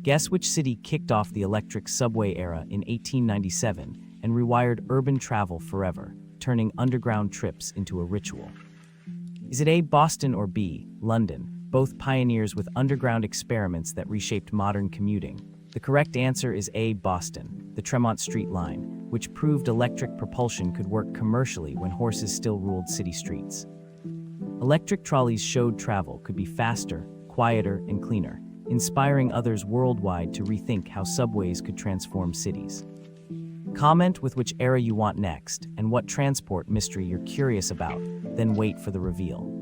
Guess which city kicked off the electric subway era in 1897 and rewired urban travel forever, turning underground trips into a ritual? Is it A, Boston, or B, London, both pioneers with underground experiments that reshaped modern commuting? The correct answer is A, Boston, the Tremont Street line, which proved electric propulsion could work commercially when horses still ruled city streets. Electric trolleys showed travel could be faster, quieter, and cleaner, inspiring others worldwide to rethink how subways could transform cities. Comment with which era you want next and what transport mystery you're curious about, then wait for the reveal.